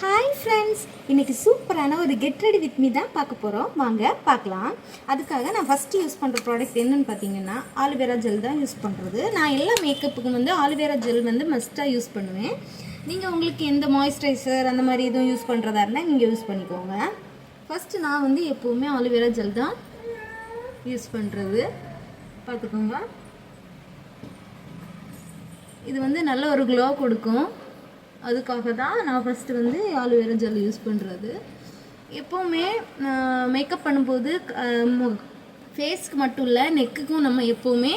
Hi friends, இன்றைக்கி சூப்பரான ஒரு கெட் ரெடி வித் மீ தான் பார்க்க போகிறோம். வாங்க பார்க்கலாம். அதுக்காக நான் ஃபஸ்ட்டு யூஸ் பண்ணுற ப்ராடக்ட் என்னென்னு பார்த்தீங்கன்னா ஆலுவேரா ஜெல் தான் யூஸ் பண்ணுறது. நான் எல்லா மேக்கப்புக்கும் வந்து ஆலுவேரா ஜெல் வந்து மஸ்ட்டாக யூஸ் பண்ணுவேன். நீங்கள் உங்களுக்கு எந்த மாய்ஸ்சரைசர் அந்த மாதிரி எதுவும் யூஸ் பண்ணுறதா இருந்தால் நீங்கள் யூஸ் பண்ணிக்கோங்க. ஃபஸ்ட்டு நான் வந்து எப்போவுமே ஆலுவேரா ஜெல் தான் யூஸ் பண்ணுறது. பார்த்துக்கோங்க, இது வந்து நல்ல ஒரு க்ளோ கொடுக்கும். அதுக்காக தான் நான் ஃபஸ்ட்டு வந்து ஆலுவேரா ஜெல் யூஸ் பண்ணுறது. எப்போவுமே மேக்கப் பண்ணும்போது ஃபேஸ்க்கு மட்டும் இல்லை, நெக்குக்கும் நம்ம எப்போவுமே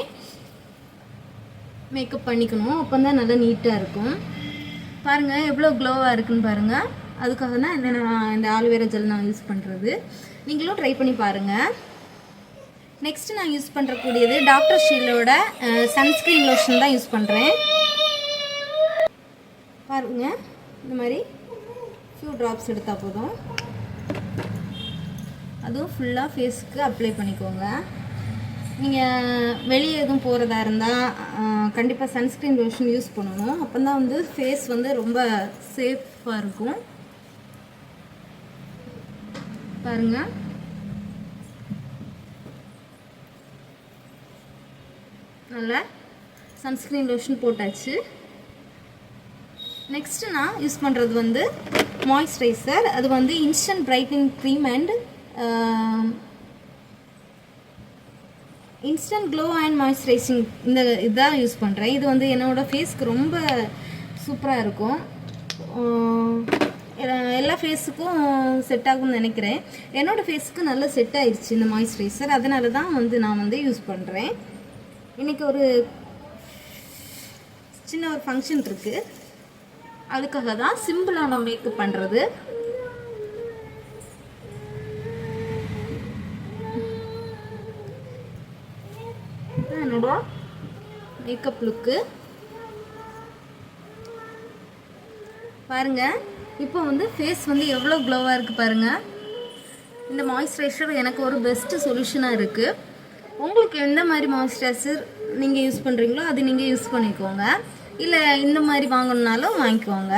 மேக்கப் பண்ணிக்கணும். அப்போ தான் நல்லா நீட்டாக இருக்கும். பாருங்கள் எவ்வளோ க்ளோவாக இருக்குன்னு பாருங்கள். அதுக்காக தான் இந்த ஆலுவேரா ஜெல் நான் யூஸ் பண்ணுறது. நீங்களும் ட்ரை பண்ணி பாருங்கள். நெக்ஸ்ட்டு நான் யூஸ் பண்ணுறக்கூடியது டாக்டர் ஷீலோட சன்ஸ்க்ரீன் லோஷன் தான் யூஸ் பண்ணுறேன். பாருங்கள், இந்த மாதிரி ஃபியூ ட்ராப்ஸ் எடுத்தால் போதும். அதுவும் ஃபுல்லாக ஃபேஸுக்கு அப்ளை பண்ணிக்கோங்க. நீங்கள் வெளியே எதுவும் போகிறதா இருந்தால் கண்டிப்பாக சன்ஸ்க்ரீன் லோஷன் யூஸ் பண்ணணும். அப்போ தான் வந்து ஃபேஸ் வந்து ரொம்ப சேஃபாக இருக்கும். பாருங்கள், நல்லா சன்ஸ்க்ரீன் லோஷன் போட்டாச்சு. நெக்ஸ்ட்டு நான் யூஸ் பண்ணுறது வந்து மாய்ஸ்சரைசர். அது வந்து instant brightening cream and instant glow and moisturising, இந்த இதான் யூஸ் பண்ணுறேன். இது வந்து என்னோடய ஃபேஸ்க்கு ரொம்ப சூப்பராக இருக்கும். எல்லா ஃபேஸுக்கும் செட் ஆகும்னு நினைக்கிறேன். என்னோடய ஃபேஸுக்கு நல்லா செட் ஆயிடுச்சு இந்த மாய்ஸ்சரைசர். அதனால தான் வந்து நான் வந்து யூஸ் பண்ணுறேன். இன்றைக்கி ஒரு சின்ன ஒரு ஃபங்க்ஷன் இருக்குது, அதுக்காக தான் சிம்பிளான மேக்கப் பண்ணுறது. என்னோட மேக்கப் லுக்கு பாருங்கள். இப்போ வந்து ஃபேஸ் வந்து எவ்வளோ க்ளோவாக இருக்குது பாருங்கள். இந்த மாய்ஸ்சரைசர் எனக்கு ஒரு பெஸ்ட்டு சொல்யூஷனாக இருக்குது. உங்களுக்கு எந்த மாதிரி மாய்ஸ்சரைசர் நீங்கள் யூஸ் பண்ணுறீங்களோ அது நீங்கள் யூஸ் பண்ணிக்கோங்க. இல்லை இந்த மாதிரி வாங்கணுன்னாலும் வாங்கிக்கோங்க.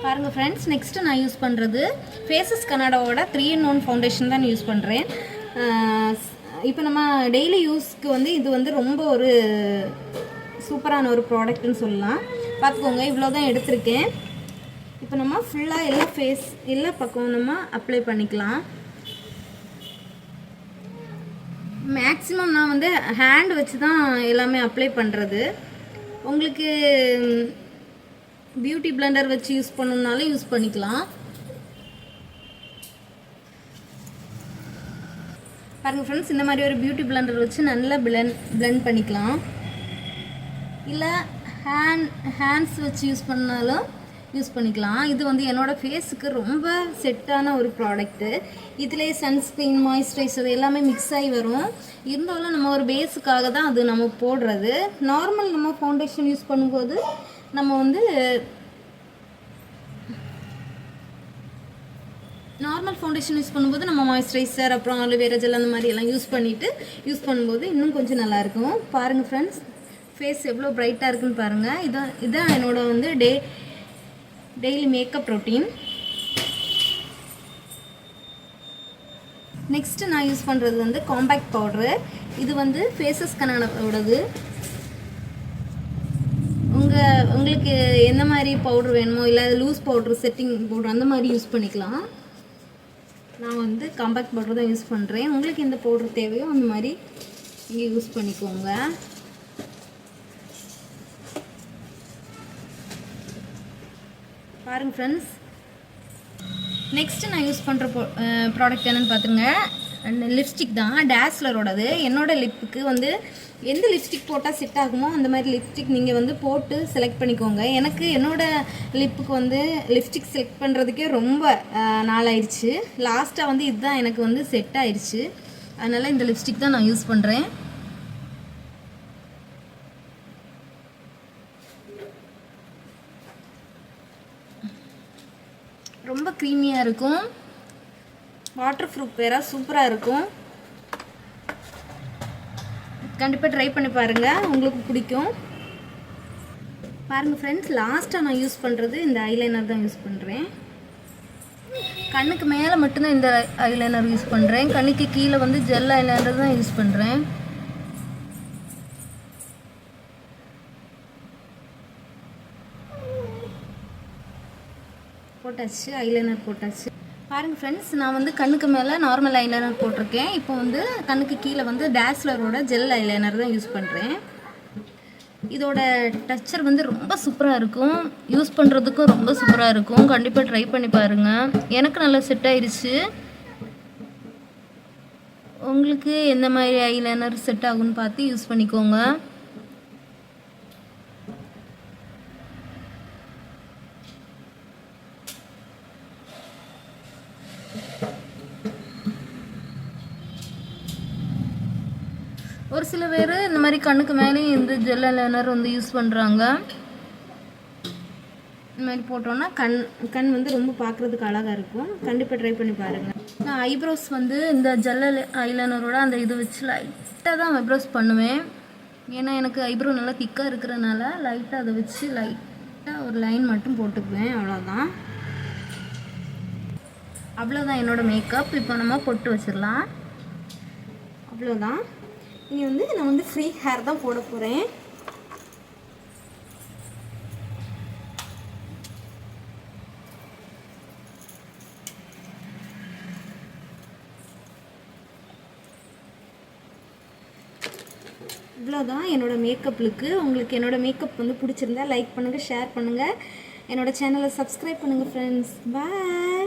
பாருங்கள் ஃப்ரெண்ட்ஸ், நெக்ஸ்ட்டு நான் யூஸ் பண்ணுறது ஃபேஸஸ் கனடாவோட 3-in-1 ஃபவுண்டேஷன் தான் யூஸ் பண்ணுறேன். இப்போ நம்ம டெய்லி யூஸ்க்கு வந்து இது வந்து ரொம்ப ஒரு சூப்பரான ஒரு ப்ராடக்ட்னு சொல்லலாம். பார்த்துக்கோங்க, இவ்வளோ தான் எடுத்திருக்கேன். இப்போ நம்ம ஃபுல்லாக எல்லா பக்கம் நம்ம அப்ளை பண்ணிக்கலாம். மேக்ஸிமம் நான் வந்து ஹேண்ட் வச்சு தான் எல்லாமே அப்ளை பண்ணுறது. உங்களுக்கு பியூட்டி பிளெண்டர் வச்சு யூஸ் பண்ணணுன்னாலும் யூஸ் பண்ணிக்கலாம். பாருங்கள் ஃப்ரெண்ட்ஸ், இந்த மாதிரி ஒரு பியூட்டி பிளெண்டர் வச்சு நல்லா பிளெண்ட் பண்ணிக்கலாம். இல்லை ஹேண்ட்ஸ் வச்சு யூஸ் பண்ணாலும் யூஸ் பண்ணிக்கலாம். இது வந்து என்னோடய ஃபேஸுக்கு ரொம்ப செட்டான ஒரு ப்ராடக்ட்டு. இதிலே சன்ஸ்க்ரீன் மாய்ஸ்சரைசர் எல்லாமே மிக்ஸ் ஆகி வரும். இருந்தாலும் நம்ம ஒரு பேஸுக்காக தான் அது நம்ம போடுறது. நார்மல் நம்ம ஃபவுண்டேஷன் யூஸ் பண்ணும்போது நம்ம வந்து நம்ம மாய்ஸ்சரைசர் அப்புறம் ஆலுவேரா ஜெல் அந்த மாதிரி எல்லாம் யூஸ் பண்ணும்போது இன்னும் கொஞ்சம் நல்லாயிருக்கும். பாருங்கள் ஃப்ரெண்ட்ஸ், ஃபேஸ் எவ்வளோ ப்ரைட்டாக இருக்குன்னு பாருங்கள். இதான் என்னோட வந்து டெய்லி மேக்கப் ரொட்டீன். நெக்ஸ்ட்டு நான் யூஸ் பண்ணுறது வந்து காம்பேக்ட் பவுட்ரு. இது வந்து ஃபேஸஸ் கனடாவோடது. உங்களுக்கு எந்த மாதிரி பவுட்ரு வேணுமோ, இல்லை லூஸ் பவுட்ரு, செட்டிங் பவுட்ரு அந்த மாதிரி யூஸ் பண்ணிக்கலாம். நான் வந்து காம்பேக்ட் பவுட்ரு தான் யூஸ் பண்ணுறேன். உங்களுக்கு எந்த பவுட்ரு தேவையோ அந்த மாதிரி நீங்கள் யூஸ் பண்ணிக்கோங்க. பாருங்கள் ஃப்ரெண்ட்ஸ், நெக்ஸ்ட்டு நான் யூஸ் பண்ணுற ப்ராடக்ட் என்னென்னு பார்த்துருங்க. லிப்ஸ்டிக் தான், டேஸ்லரோடது. என்னோடய லிப்புக்கு வந்து எந்த லிப்ஸ்டிக் போட்டால் செட் ஆகுமோ அந்த மாதிரி லிப்ஸ்டிக் நீங்கள் வந்து போட்டு செலக்ட் பண்ணிக்கோங்க. எனக்கு என்னோடய லிப்புக்கு வந்து லிப்ஸ்டிக் செலக்ட் பண்ணுறதுக்கே ரொம்ப நாளாயிடுச்சு. லாஸ்ட்டாக வந்து இதுதான் எனக்கு வந்து செட் ஆயிடுச்சு. அதனால் இந்த லிப்ஸ்டிக் தான் நான் யூஸ் பண்ணுறேன். ரொம்ப க்ரீமியாக இருக்கும், வாட்டர் ப்ரூஃப் வேறு, சூப்பராக இருக்கும். கண்டிப்பாக ட்ரை பண்ணி பாருங்கள், உங்களுக்கு பிடிக்கும். பாருங்கள் ஃப்ரெண்ட்ஸ், லாஸ்ட்டாக நான் யூஸ் பண்ணுறது இந்த ஐலைனர் தான் யூஸ் பண்ணுறேன். கண்ணுக்கு மேலே மட்டும்தான் இந்த ஐலைனர் யூஸ் பண்ணுறேன். கண்ணுக்கு கீழே வந்து ஜெல் ஐலைனர் தான் யூஸ் பண்ணுறேன். போட்டாச்சு, ஐலைனர் போட்டாச்சு. பாருங்கள் ஃப்ரெண்ட்ஸ், நான் வந்து கண்ணுக்கு மேலே நார்மல் ஐலைனர் போட்டிருக்கேன். இப்போ வந்து கண்ணுக்கு கீழே வந்து டேஸ்லரோட ஜெல் ஐலைனர் தான் யூஸ் பண்ணுறேன். இதோட டெக்ஸ்சர் வந்து ரொம்ப சூப்பராக இருக்கும், யூஸ் பண்ணுறதுக்கும் ரொம்ப சூப்பராக இருக்கும். கண்டிப்பாக ட்ரை பண்ணி பாருங்கள். எனக்கு நல்லா செட் ஆயிடுச்சு. உங்களுக்கு எந்த மாதிரி ஐலைனர் செட் ஆகும்னு பார்த்து யூஸ் பண்ணிக்கோங்க. ஒரு சில பேர் இந்த மாதிரி கண்ணுக்கு மேலேயும் இந்த ஜெல் ஐலைனர் வந்து யூஸ் பண்ணுறாங்க. இந்த மாதிரி போட்டோன்னா கண் வந்து ரொம்ப பார்க்குறதுக்கு அழகாக இருக்கும். கண்டிப்பாக ட்ரை பண்ணி பாருங்கள். நான் ஐப்ரோஸ் வந்து இந்த ஜெல் ஐலைனரோட அந்த இது வச்சு லைட்டாக தான் ஐப்ரோஸ் பண்ணுவேன். ஏன்னா எனக்கு ஐப்ரோ நல்லா திக்காக இருக்கிறனால லைட்டாக அதை வச்சு லைட்டாக ஒரு லைன் மட்டும் போட்டுக்குவேன். அவ்வளோதான் என்னோடய மேக்கப். இப்போ நம்ம பொட்டு வச்சிடலாம். அவ்வளோதான். இனி வந்து நான் வந்து ஃப்ரீ ஹேர் தான் போட போகிறேன். இவ்வளோதான் என்னோடய மேக்கப் லுக்கு. உங்களுக்கு என்னோடய மேக்கப் வந்து பிடிச்சிருந்தா லைக் பண்ணுங்கள், ஷேர் பண்ணுங்கள், என்னோடய சேனலை சப்ஸ்கிரைப் பண்ணுங்கள் ஃப்ரெண்ட்ஸ். பாய்.